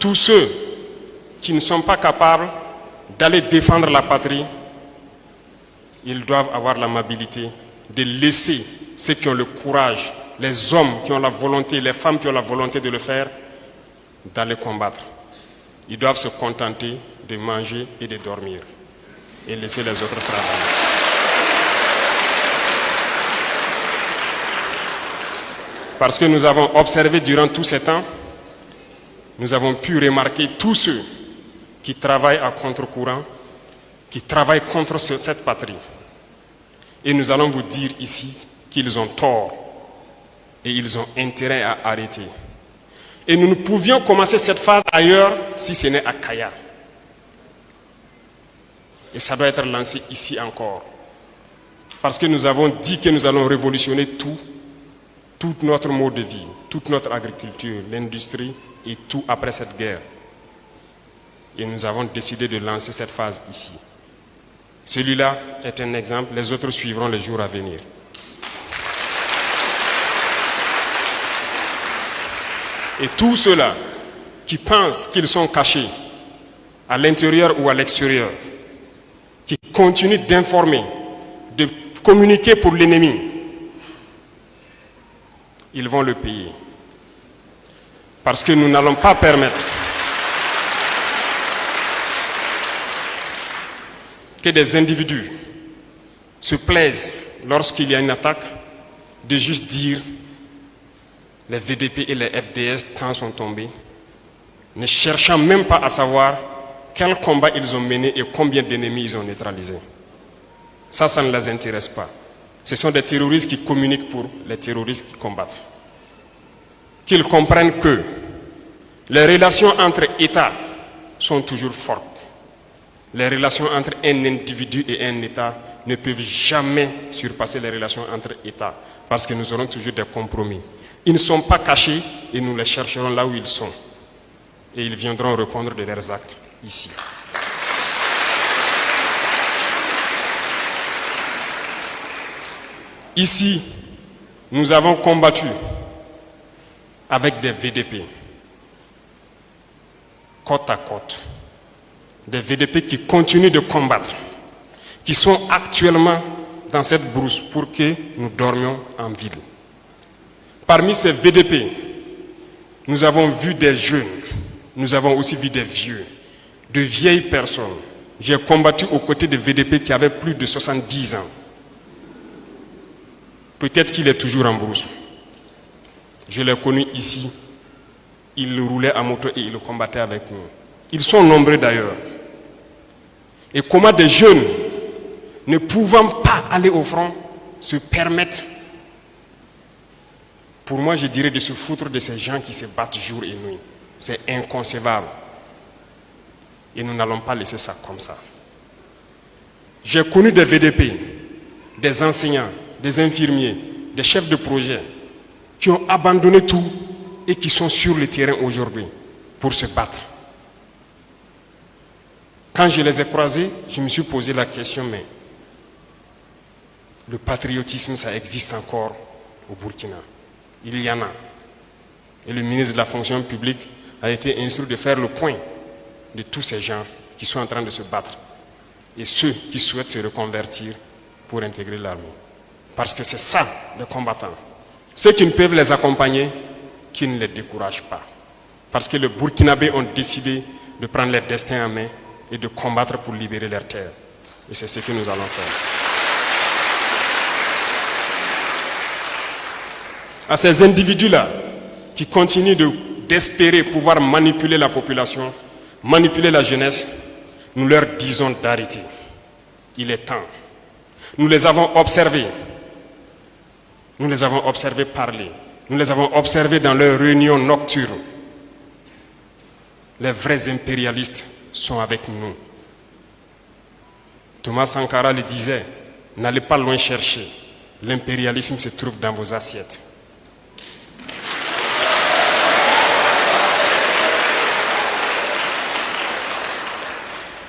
tous ceux qui ne sont pas capables d'aller défendre la patrie, ils doivent avoir l'amabilité de laisser ceux qui ont le courage, les hommes qui ont la volonté, les femmes qui ont la volonté de le faire, d'aller combattre. Ils doivent se contenter de manger et de dormir et laisser les autres travailler. Parce que nous avons observé durant tous ces temps, nous avons pu remarquer tous ceux qui travaillent à contre-courant, qui travaillent contre cette patrie. Et nous allons vous dire ici qu'ils ont tort et ils ont intérêt à arrêter. Et nous ne pouvions commencer cette phase ailleurs si ce n'est à Kaya. Et ça doit être lancé ici encore. Parce que nous avons dit que nous allons révolutionner tout notre mode de vie, toute notre agriculture, l'industrie et tout après cette guerre. Et nous avons décidé de lancer cette phase ici. Celui-là est un exemple, les autres suivront les jours à venir. Et tous ceux-là qui pensent qu'ils sont cachés à l'intérieur ou à l'extérieur, qui continuent d'informer, de communiquer pour l'ennemi, ils vont le payer. Parce que nous n'allons pas permettre que des individus se plaisent lorsqu'il y a une attaque de juste dire les VDP et les FDS quand sont tombés, ne cherchant même pas à savoir quel combat ils ont mené et combien d'ennemis ils ont neutralisés. Ça ne les intéresse pas. Ce sont des terroristes qui communiquent pour les terroristes qui combattent. Qu'ils comprennent que les relations entre États sont toujours fortes. Les relations entre un individu et un État ne peuvent jamais surpasser les relations entre États parce que nous aurons toujours des compromis. Ils ne sont pas cachés et nous les chercherons là où ils sont. Et ils viendront répondre de leurs actes ici. Ici, nous avons combattu avec des VDP, côte à côte. Des VDP qui continuent de combattre, qui sont actuellement dans cette brousse pour que nous dormions en ville. Parmi ces VDP, nous avons vu des jeunes, nous avons aussi vu des vieux, de vieilles personnes. J'ai combattu aux côtés de VDP qui avaient plus de 70 ans. Peut-être qu'il est toujours en brousse. Je l'ai connu ici. Il roulait à moto et il combattait avec nous. Ils sont nombreux d'ailleurs. Et comment des jeunes, ne pouvant pas aller au front, se permettent, pour moi je dirais, de se foutre de ces gens qui se battent jour et nuit. C'est inconcevable. Et nous n'allons pas laisser ça comme ça. J'ai connu des VDP, des enseignants, des infirmiers, des chefs de projet qui ont abandonné tout et qui sont sur le terrain aujourd'hui pour se battre. Quand je les ai croisés, je me suis posé la question, mais le patriotisme, ça existe encore au Burkina. Il y en a. Et le ministre de la fonction publique a été instruit de faire le point de tous ces gens qui sont en train de se battre et ceux qui souhaitent se reconvertir pour intégrer l'armée. Parce que c'est ça, les combattants. Ceux qui ne peuvent les accompagner, qui ne les découragent pas. Parce que les Burkinabés ont décidé de prendre leur destin en main et de combattre pour libérer leurs terres. Et c'est ce que nous allons faire. À ces individus-là, qui continuent d'espérer pouvoir manipuler la population, manipuler la jeunesse, nous leur disons d'arrêter. Il est temps. Nous les avons observés. Nous les avons observés parler. Nous les avons observés dans leurs réunions nocturnes. Les vrais impérialistes sont avec nous. Thomas Sankara le disait, n'allez pas loin chercher. L'impérialisme se trouve dans vos assiettes.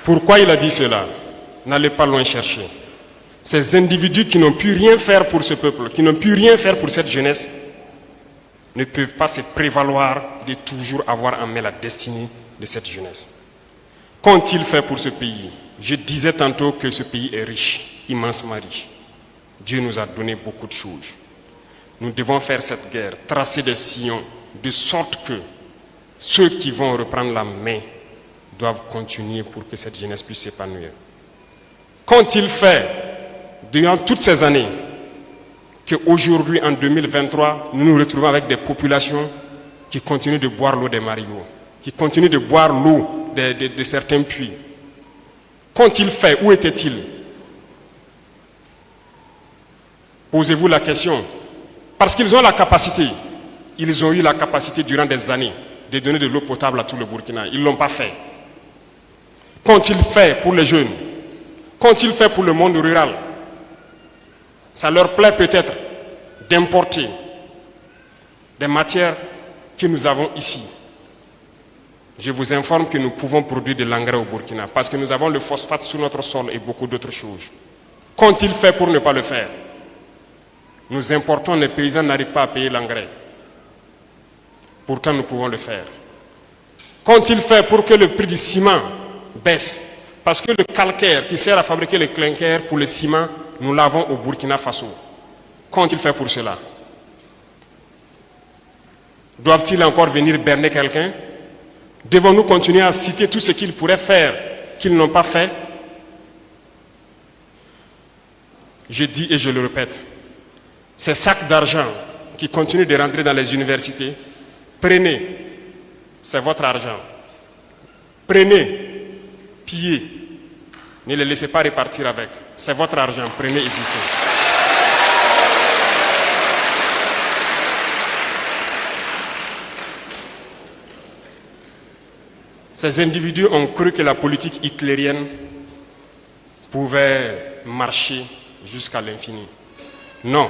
Pourquoi il a dit cela? N'allez pas loin chercher. Ces individus qui n'ont pu rien faire pour ce peuple, qui n'ont pu rien faire pour cette jeunesse, ne peuvent pas se prévaloir de toujours avoir en main la destinée de cette jeunesse. Qu'ont-ils fait pour ce pays? Je disais tantôt que ce pays est riche, immensement riche. Dieu nous a donné beaucoup de choses. Nous devons faire cette guerre, tracer des sillons, de sorte que ceux qui vont reprendre la main doivent continuer pour que cette jeunesse puisse s'épanouir. Qu'ont-ils fait durant toutes ces années qu'aujourd'hui, en 2023, nous nous retrouvons avec des populations qui continuent de boire l'eau des marigots, qui continuent de boire l'eau de certains puits? Qu'ont-ils fait? Où étaient-ils? Posez-vous la question. Parce qu'ils ont la capacité, ils ont eu la capacité durant des années de donner de l'eau potable à tout le Burkina. Ils ne l'ont pas fait. Qu'ont-ils fait pour les jeunes? Qu'ont-ils fait pour le monde rural? Ça leur plaît peut-être d'importer des matières que nous avons ici. Je vous informe que nous pouvons produire de l'engrais au Burkina parce que nous avons le phosphate sous notre sol et beaucoup d'autres choses. Qu'ont-ils fait pour ne pas le faire? Nous importons, les paysans n'arrivent pas à payer l'engrais. Pourtant, nous pouvons le faire. Qu'ont-ils fait pour que le prix du ciment baisse? Parce que le calcaire qui sert à fabriquer le clinker pour le ciment, nous l'avons au Burkina Faso. Qu'ont-ils fait pour cela? Doivent-ils encore venir berner quelqu'un? Devons-nous continuer à citer tout ce qu'ils pourraient faire, qu'ils n'ont pas fait? Je dis et je le répète, ces sacs d'argent qui continuent de rentrer dans les universités, prenez, c'est votre argent. Prenez, pillez, ne les laissez pas repartir avec. C'est votre argent, prenez et bouffez. Ces individus ont cru que la politique hitlérienne pouvait marcher jusqu'à l'infini. Non.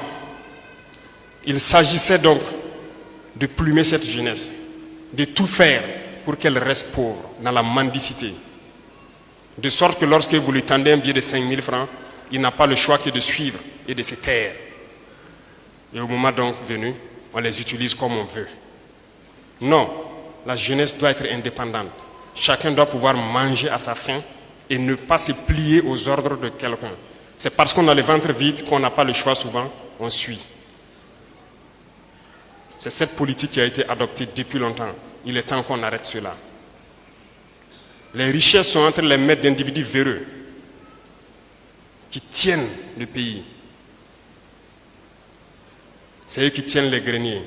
Il s'agissait donc de plumer cette jeunesse, de tout faire pour qu'elle reste pauvre, dans la mendicité. De sorte que lorsque vous lui tendez un billet de 5 000 francs, il n'a pas le choix que de suivre et de se taire. Et au moment donc venu, on les utilise comme on veut. Non, la jeunesse doit être indépendante. Chacun doit pouvoir manger à sa faim et ne pas se plier aux ordres de quelqu'un. C'est parce qu'on a le ventre vide qu'on n'a pas le choix souvent, on suit. C'est cette politique qui a été adoptée depuis longtemps. Il est temps qu'on arrête cela. Les richesses sont entre les mains d'individus véreux qui tiennent le pays. C'est eux qui tiennent les greniers.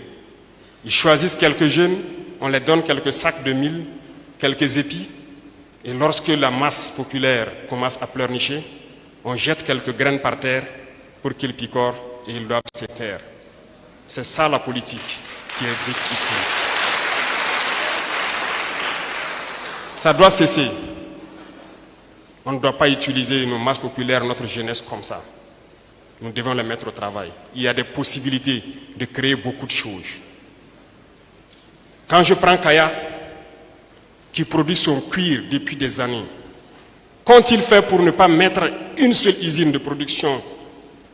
Ils choisissent quelques jeunes, on les donne quelques sacs de mil, quelques épis, et lorsque la masse populaire commence à pleurnicher, on jette quelques graines par terre pour qu'ils picorent et ils doivent se taire. C'est ça la politique qui existe ici. Ça doit cesser. On ne doit pas utiliser nos masses populaires, notre jeunesse comme ça. Nous devons les mettre au travail. Il y a des possibilités de créer beaucoup de choses. Quand je prends Kaya, qui produit son cuir depuis des années, qu'ont-ils fait pour ne pas mettre une seule usine de production,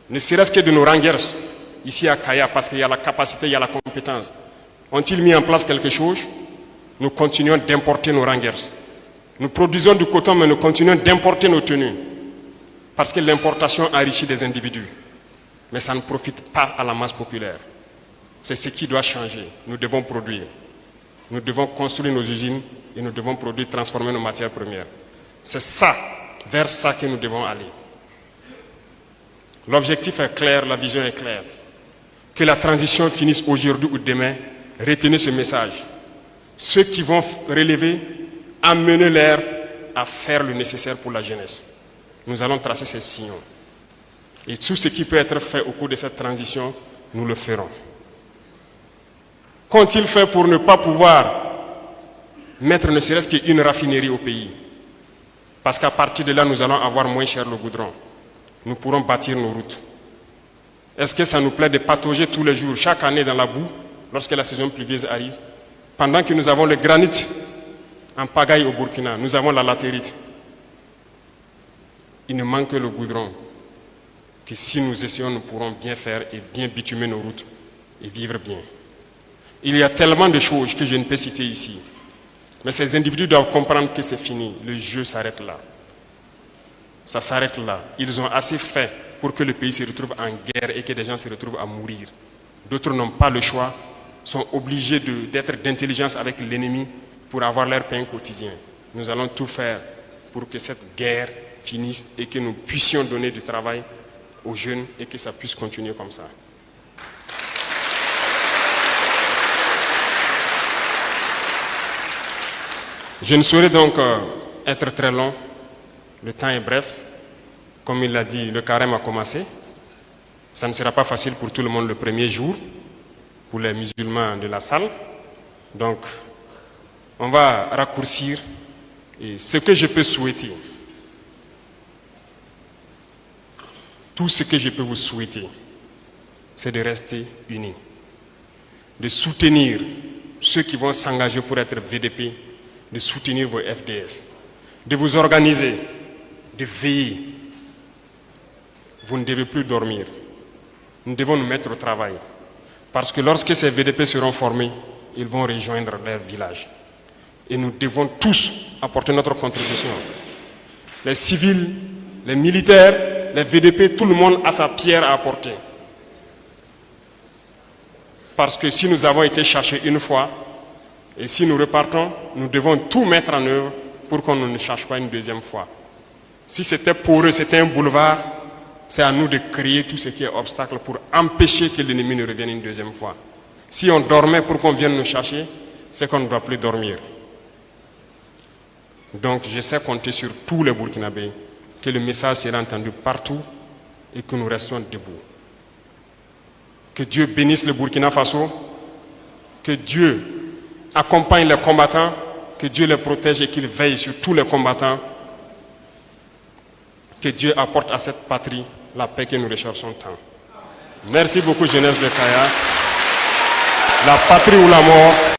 ne serait-ce que de nos rangers, ici à Kaya, parce qu'il y a la capacité, il y a la compétence? Ont-ils mis en place quelque chose? Nous continuons d'importer nos rangers. Nous produisons du coton, mais nous continuons d'importer nos tenues. Parce que l'importation enrichit des individus. Mais ça ne profite pas à la masse populaire. C'est ce qui doit changer. Nous devons produire. Nous devons construire nos usines et nous devons produire, transformer nos matières premières. C'est ça, vers ça que nous devons aller. L'objectif est clair, la vision est claire. Que la transition finisse aujourd'hui ou demain, retenez ce message. Ceux qui vont relever, amenez-les à faire le nécessaire pour la jeunesse. Nous allons tracer ces signaux. Et tout ce qui peut être fait au cours de cette transition, nous le ferons. Qu'ont-ils fait pour ne pas pouvoir mettre ne serait-ce qu'une raffinerie au pays? Parce qu'à partir de là, nous allons avoir moins cher le goudron. Nous pourrons bâtir nos routes. Est-ce que ça nous plaît de patauger tous les jours, chaque année dans la boue, lorsque la saison pluvieuse arrive? Pendant que nous avons le granit en pagaille au Burkina, nous avons la latérite. Il ne manque que le goudron, que si nous essayons, nous pourrons bien faire et bien bitumer nos routes et vivre bien. Il y a tellement de choses que je ne peux citer ici. Mais ces individus doivent comprendre que c'est fini. Le jeu s'arrête là. Ça s'arrête là. Ils ont assez fait pour que le pays se retrouve en guerre et que des gens se retrouvent à mourir. D'autres n'ont pas le choix, sont obligés d'être d'intelligence avec l'ennemi pour avoir leur pain quotidien. Nous allons tout faire pour que cette guerre finisse et que nous puissions donner du travail aux jeunes et que ça puisse continuer comme ça. Je ne saurais donc être très long. Le temps est bref. Comme il l'a dit, le carême a commencé. Ça ne sera pas facile pour tout le monde le premier jour, pour les musulmans de la salle. Donc, on va raccourcir. Et ce que je peux souhaiter, tout ce que je peux vous souhaiter, c'est de rester unis, de soutenir ceux qui vont s'engager pour être VDP, de soutenir vos FDS, de vous organiser, de veiller. Vous ne devez plus dormir. Nous devons nous mettre au travail. Parce que lorsque ces VDP seront formés, ils vont rejoindre leur village. Et nous devons tous apporter notre contribution. Les civils, les militaires, les VDP, tout le monde a sa pierre à apporter. Parce que si nous avons été cherchés une fois, et si nous repartons, nous devons tout mettre en œuvre pour qu'on ne cherche pas une deuxième fois. Si c'était pour eux, c'était un boulevard, c'est à nous de créer tout ce qui est obstacle pour empêcher que l'ennemi ne revienne une deuxième fois. Si on dormait pour qu'on vienne nous chercher, c'est qu'on ne doit plus dormir. Donc je sais compter sur tous les Burkinabés, que le message sera entendu partout et que nous restons debout. Que Dieu bénisse le Burkina Faso, que Dieu accompagne les combattants, que Dieu les protège et qu'il veille sur tous les combattants. Que Dieu apporte à cette patrie la paix que nous recherchons tant. Merci beaucoup, jeunesse de Kaya. La patrie ou la mort.